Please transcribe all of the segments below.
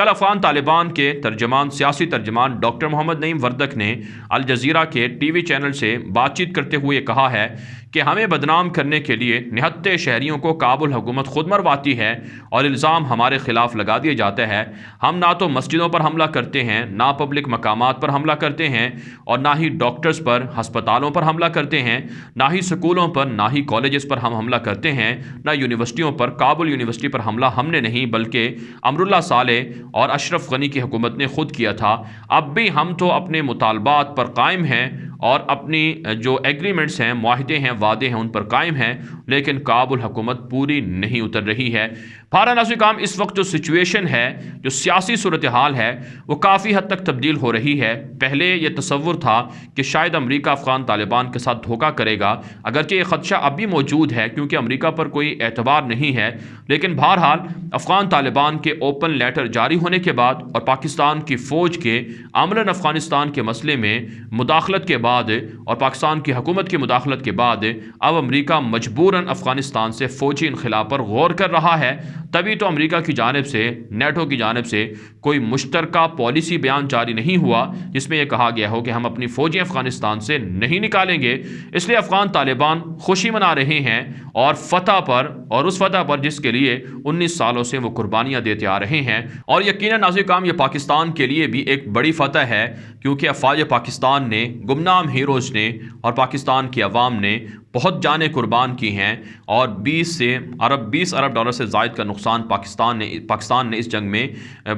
کل افغان طالبان کے ترجمان سیاسی ترجمان ڈاکٹر محمد نعیم وردک نے الجزیرہ کے ٹی وی چینل سے بات چیت کرتے ہوئے کہا ہے کہ ہمیں بدنام کرنے کے لیے نہتے شہریوں کو کابل حکومت خود مرواتی ہے اور الزام ہمارے خلاف لگا دیا جاتا ہے۔ ہم نہ تو مسجدوں پر حملہ کرتے ہیں، نہ پبلک مقامات پر حملہ کرتے ہیں، اور نہ ہی ڈاکٹرز پر، ہسپتالوں پر حملہ کرتے ہیں، نہ ہی سکولوں پر، نہ ہی کالجز پر ہم حملہ کرتے ہیں، نہ یونیورسٹیوں پر۔ کابل یونیورسٹی پر حملہ ہم نے نہیں بلکہ امراللہ صالح اور اشرف غنی کی حکومت نے خود کیا تھا۔ اب بھی ہم تو اپنے مطالبات پر قائم ہیں اور اپنی جو ایگریمنٹس ہیں، معاہدے ہیں، وعدے ہیں، ان پر قائم ہیں، لیکن کابل حکومت پوری نہیں اتر رہی ہے۔ ناظرین کرام، اس وقت جو سچویشن ہے، جو سیاسی صورتحال ہے، وہ کافی حد تک تبدیل ہو رہی ہے۔ پہلے یہ تصور تھا کہ شاید امریکہ افغان طالبان کے ساتھ دھوکہ کرے گا، اگرچہ یہ خدشہ اب بھی موجود ہے کیونکہ امریکہ پر کوئی اعتبار نہیں ہے، لیکن بہرحال افغان طالبان کے اوپن لیٹر جاری ہونے کے بعد اور پاکستان کی فوج کے عملاً افغانستان کے مسئلے میں مداخلت کے بعد اور پاکستان کی حکومت کی مداخلت کے بعد اب امریکہ مجبوراً افغانستان سے فوجی انخلا پر غور کر رہا ہے۔ تبھی تو امریکہ کی جانب سے، نیٹو کی جانب سے کوئی مشترکہ پالیسی بیان جاری نہیں ہوا جس میں یہ کہا گیا ہو کہ ہم اپنی فوجیں افغانستان سے نہیں نکالیں گے۔ اس لیے افغان طالبان خوشی منا رہے ہیں اور فتح پر، اور اس فتح پر جس کے لیے 19 سالوں سے وہ قربانیاں دیتے آ رہے ہیں۔ اور یقیناً ناظرین کرام، یہ پاکستان کے لیے بھی ایک بڑی فتح ہے کیونکہ افواج پاکستان نے، گمنام ہیروز نے اور پاکستان کی عوام نے بہت جانیں قربان کی ہیں، اور 20 ارب ڈالر سے زائد کا نقصان پاکستان نے اس جنگ میں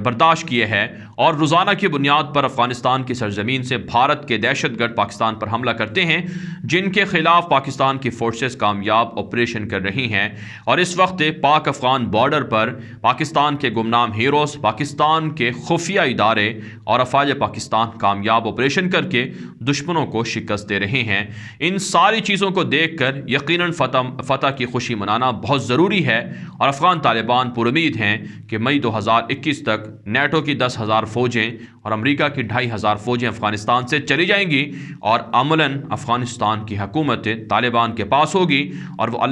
برداشت کیے ہے، اور روزانہ کی بنیاد پر افغانستان کی سرزمین سے بھارت کے دہشت گرد پاکستان پر حملہ کرتے ہیں، جن کے خلاف پاکستان کی فورسز کامیاب آپریشن کر رہی ہیں۔ اور اس وقت پاک افغان بارڈر پر پاکستان کے گمنام ہیروز، پاکستان کے خفیہ ادارے اور افواج پاکستان کامیاب آپریشن کر کے دشمنوں کو شکست دے رہے ہیں۔ ان ساری چیزوں کو دیکھ کر یقیناً فتح کی خوشی منانا بہت ضروری ہے، اور افغان طالبان پر امید ہیں کہ مئی 2021 تک نیٹو کی 10,000 فوجیں اور امریکہ کی 2,500 فوجیں افغانستان سے چلی جائیں گی، اور عملاً افغانستان کی حکومت طالبان کے پاس ہوگی، اور وہ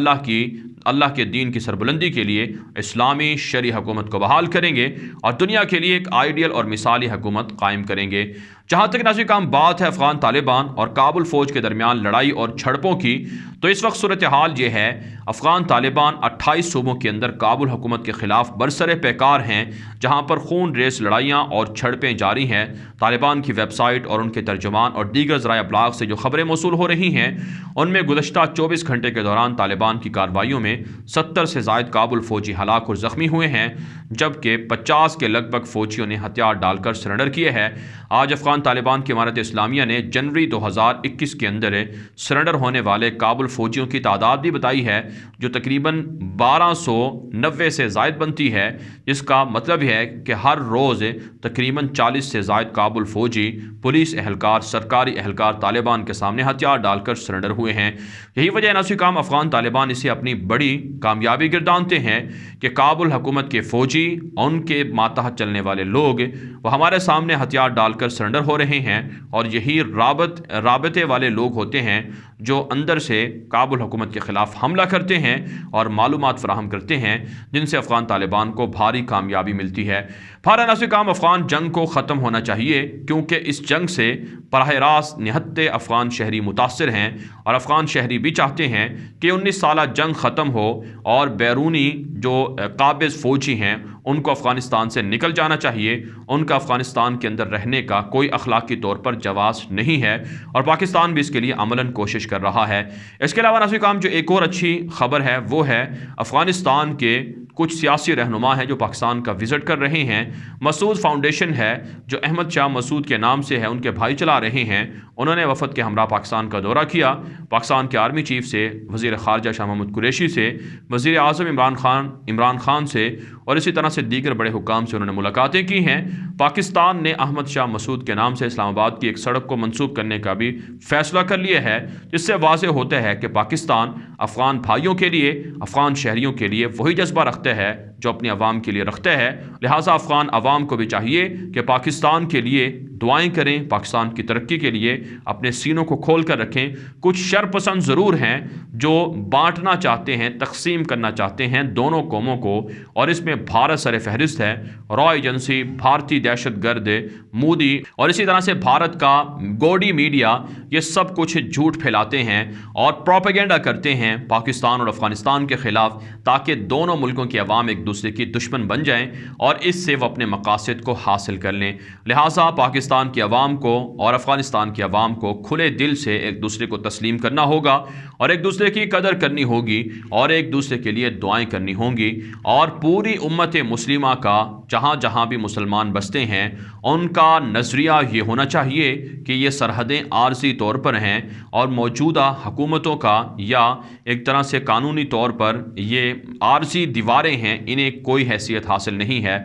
اللہ کے دین کی سربلندی کے لیے اسلامی شرعی حکومت کو بحال کریں گے اور دنیا کے لیے ایک آئیڈیل اور مثالی حکومت قائم کریں گے۔ جہاں تک ناظرین کرام بات ہے افغان طالبان اور کابل فوج کے درمیان لڑائی اور جھڑپوں کی، تو اس وقت صورتحال یہ ہے، افغان طالبان 28 صوبوں کے اندر کابل حکومت کے خلاف برسر پیکار ہیں، جہاں پر خون ریز لڑائیاں اور جھڑپیں جاری ہیں۔ طالبان کی ویب سائٹ اور ان کے ترجمان اور دیگر ذرائع ابلاغ سے جو خبریں موصول ہو رہی ہیں، ان میں گزشتہ 24 گھنٹے کے دوران طالبان کی کارروائیوں میں 70 سے زائد کابل فوجی ہلاک اور زخمی ہوئے ہیں، جبکہ 50 کے لگ بھگ فوجیوں نے ہتھیار ڈال کر سرنڈر کیے ہیں۔ آج افغان طالبان کی امارت اسلامیہ نے جنوری 2021 کے اندر سرنڈر ہونے والے کابل فوجیوں کی تعداد بھی بتائی ہے، جو تقریباً 1290 سے زائد بنتی ہے، جس کا مطلب ہے کہ ہر روز تقریباً 40 سے زائد کابل فوجی، پولیس اہلکار، سرکاری اہلکار طالبان کے سامنے ہتھیار ڈال کر سرنڈر ہوئے ہیں۔ یہی وجہ ناظرین کرام افغان طالبان اسے اپنی بڑی کامیابی گردانتے ہیں کہ کابل حکومت کے فوجی، ان کے ماتحت چلنے والے لوگ، وہ ہمارے سامنے ہتھیار ڈال کر سرنڈر ہو رہے ہیں، اور یہی رابطے والے لوگ ہوتے ہیں جو اندر سے کابل حکومت کے خلاف حملہ کرتے ہیں اور معلومات فراہم کرتے ہیں، جن سے افغان طالبان کو بھاری کامیابی ملتی ہے۔ ناظرین کرام، افغان جنگ کو ختم ہونا چاہیے کیونکہ اس جنگ سے براہ راست نہتے افغان شہری متاثر ہیں، اور افغان شہری بھی چاہتے ہیں کہ 19 سالہ جنگ ختم ہو اور بیرونی جو قابض فوجی ہیں ان کو افغانستان سے نکل جانا چاہیے۔ ان کا افغانستان کے اندر رہنے کا کوئی اخلاقی طور پر جواز نہیں ہے، اور پاکستان بھی اس کے لیے عملاً کوشش کر رہا ہے۔ اس کے علاوہ ناظرین کرام، جو ایک اور اچھی خبر ہے وہ ہے افغانستان کے کچھ سیاسی رہنما ہیں جو پاکستان کا وزٹ کر رہے ہیں۔ مسعود فاؤنڈیشن ہے جو احمد شاہ مسعود کے نام سے ہے، ان کے بھائی چلا رہے ہیں، انہوں نے وفد کے ہمراہ پاکستان کا دورہ کیا۔ پاکستان کے آرمی چیف سے، وزیر خارجہ شاہ محمود قریشی سے، وزیر اعظم عمران خان سے، اور اسی طرح سے دیگر بڑے حکام سے انہوں نے ملاقاتیں کی ہیں۔ پاکستان نے احمد شاہ مسعود کے نام سے اسلام آباد کی ایک سڑک کو منسوخ کرنے کا بھی فیصلہ کر لیا ہے، جس سے واضح ہوتا ہے کہ پاکستان افغان بھائیوں کے لیے، افغان شہریوں کے لیے وہی جذبہ رکھتا ہے جو اپنی عوام کے لیے رکھتا ہے۔ لہٰذا افغان عوام کو بھی چاہیے کہ پاکستان کے لیے دعائیں کریں پاکستان کی ترقی کے لیے، اپنے سینوں کو کھول کر رکھیں۔ کچھ شرپسند ضرور ہیں جو بانٹنا چاہتے ہیں، تقسیم کرنا چاہتے ہیں دونوں قوموں کو، اور اس میں بھارت سر فہرست ہے۔ را ایجنسی، بھارتی دہشت گرد مودی اور اسی طرح سے بھارت کا گوڈی میڈیا، یہ سب کچھ جھوٹ پھیلاتے ہیں اور پروپیگنڈا کرتے ہیں پاکستان اور افغانستان کے خلاف، تاکہ دونوں ملکوں کے عوام ایک دوسرے کی دشمن بن جائیں اور اس سے وہ اپنے مقاصد کو حاصل کر لیں۔ لہٰذا پاکستان کی عوام کو اور افغانستان کی عوام کو کھلے دل سے ایک دوسرے کو تسلیم کرنا ہوگا اور ایک دوسرے کی قدر کرنی ہوگی اور ایک دوسرے کے لیے دعائیں کرنی ہوں گی، اور پوری امت مسلمہ کا جہاں جہاں بھی مسلمان بستے ہیں ان کا نظریہ یہ ہونا چاہیے کہ یہ سرحدیں عارضی طور پر ہیں اور موجودہ حکومتوں کا یا ایک طرح سے قانونی طور پر یہ عارضی دیواریں ہیں، انہیں کوئی حیثیت حاصل نہیں ہے،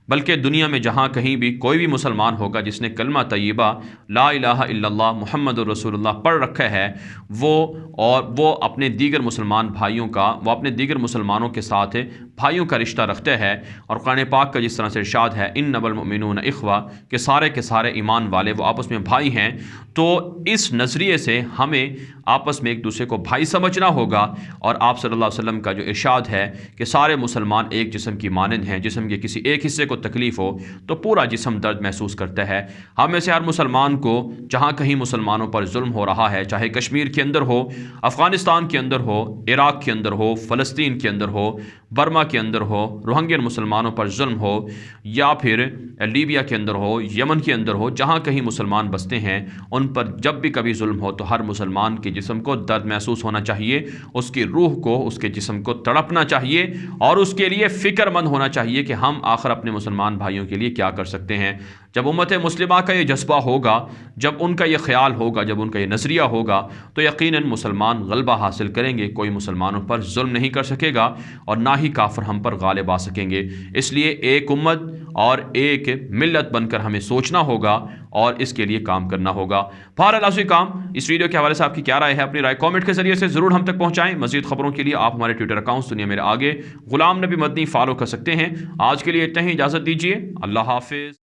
بلکہ دنیا میں جہاں کہیں بھی کوئی بھی مسلمان ہوگا جس نے کلمہ طیبہ لا الہ الا اللہ محمد رسول اللہ پڑھ رکھا ہے، وہ اپنے دیگر مسلمان بھائیوں کا، وہ اپنے دیگر مسلمانوں کے ساتھ بھائیوں کا رشتہ رکھتا ہے، اور قرآن پاک کا جس طرح سے ارشاد ہے انما المؤمنون اخوہ، کہ سارے کے سارے ایمان والے وہ آپس میں بھائی ہیں۔ تو اس نظریے سے ہمیں آپس میں ایک دوسرے کو بھائی سمجھنا ہوگا، اور آپ صلی اللہ علیہ وسلم کا جو ارشاد ہے کہ سارے مسلمان ایک جسم کی مانند ہیں، جسم کے کسی ایک حصے کو تکلیف ہو تو پورا جسم درد محسوس کرتا ہے۔ ہم میں سے ہر مسلمان کو جہاں کہیں مسلمانوں پر ظلم ہو رہا ہے، چاہے کشمیر کے اندر ہو، افغانستان کے اندر ہو، عراق کے اندر ہو، فلسطین کے اندر ہو، برما کے اندر ہو، روہنگین مسلمانوں پر ظلم ہو، یا پھر لیبیا کے اندر ہو، یمن کے اندر ہو، جہاں کہیں مسلمان بستے ہیں ان پر جب بھی کبھی ظلم ہو تو ہر مسلمان کے جسم کو درد محسوس ہونا چاہیے، اس کی روح کو، اس کے جسم کو تڑپنا چاہیے، اور اس کے لیے فکر مند ہونا چاہیے کہ ہم آخر اپنے مسلمان بھائیوں کے لیے کیا کر سکتے ہیں۔ جب امت مسلمہ کا یہ جذبہ ہوگا، جب ان کا یہ خیال ہوگا، جب ان کا یہ نظریہ ہوگا، تو یقیناً مسلمان غلبہ حاصل کریں گے، کوئی مسلمانوں پر ظلم نہیں کر سکے گا اور نہ ہی کافر ہم پر غالب آ سکیں گے۔ اس لیے ایک امت اور ایک ملت بن کر ہمیں سوچنا ہوگا اور اس کے لیے کام کرنا ہوگا۔ بہرحال عزیز کام، اس ویڈیو کے حوالے سے آپ کی کیا رائے ہے؟ اپنی رائے کامنٹ کے ذریعے سے ضرور ہم تک پہنچائیں۔ مزید خبروں کے لیے آپ ہمارے ٹویٹر اکاؤنٹس دنیا میرے آگے غلام نبی مدنی فالو کر سکتے ہیں۔ آج کے لیے اتنا ہی، اجازت دیجیے، اللہ حافظ۔